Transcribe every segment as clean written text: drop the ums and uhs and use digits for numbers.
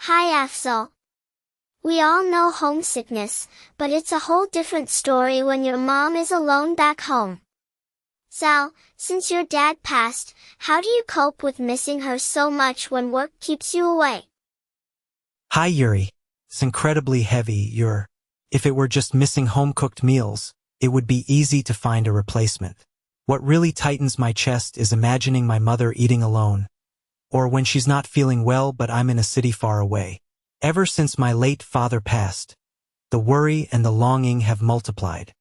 Hi Afzal. We all know homesickness, but it's a whole different story when your mom is alone back home. Zal, since your dad passed, how do you cope with missing her so much when work keeps you away? Hi Yuri. It's incredibly heavy. If it were just missing home-cooked meals, it would be easy to find a replacement. What really tightens my chest is imagining my mother eating alone, or when she's not feeling well but I'm in a city far away. Ever since my late father passed, the worry and the longing have multiplied.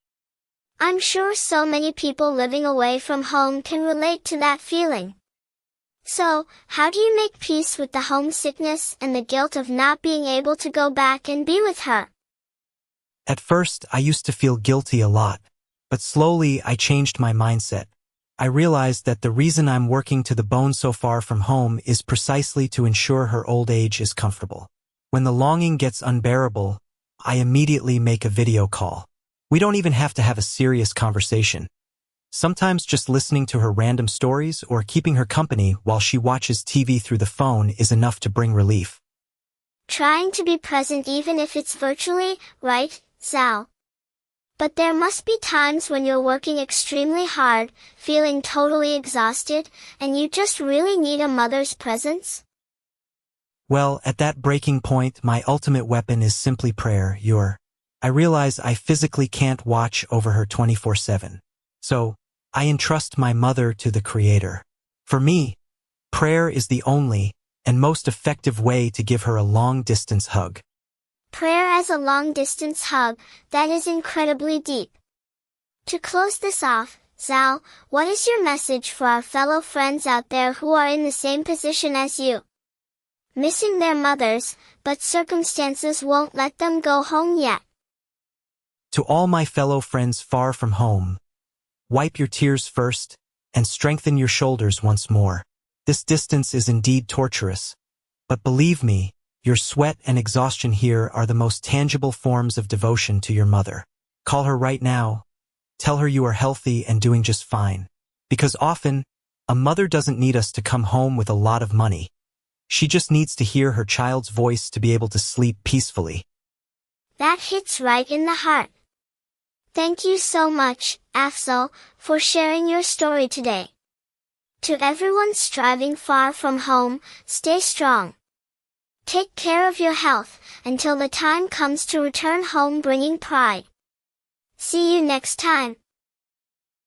I'm sure so many people living away from home can relate to that feeling. So, how do you make peace with the homesickness and the guilt of not being able to go back and be with her? At first, I used to feel guilty a lot, but slowly I changed my mindset. I realized that the reason I'm working to the bone so far from home is precisely to ensure her old age is comfortable. When the longing gets unbearable, I immediately make a video call. We don't even have to have a serious conversation. Sometimes just listening to her random stories or keeping her company while she watches TV through the phone is enough to bring relief. Trying to be present even if it's virtually, right, Zal? But there must be times when you're working extremely hard, feeling totally exhausted, and you just really need a mother's presence? Well, at that breaking point, my ultimate weapon is simply prayer. I realize I physically can't watch over her 24/7. So, I entrust my mother to the Creator. For me, prayer is the only and most effective way to give her a long-distance hug. Prayer as a long-distance hug, that is incredibly deep. To close this off, Zal, what is your message for our fellow friends out there who are in the same position as you? Missing their mothers, but circumstances won't let them go home yet. To all my fellow friends far from home, wipe your tears first, and strengthen your shoulders once more. This distance is indeed torturous, but believe me, your sweat and exhaustion here are the most tangible forms of devotion to your mother. Call her right now. Tell her you are healthy and doing just fine. Because often, a mother doesn't need us to come home with a lot of money. She just needs to hear her child's voice to be able to sleep peacefully. That hits right in the heart. Thank you so much, Afzal, for sharing your story today. To everyone striving far from home, stay strong. Take care of your health, until the time comes to return home bringing pride. See you next time.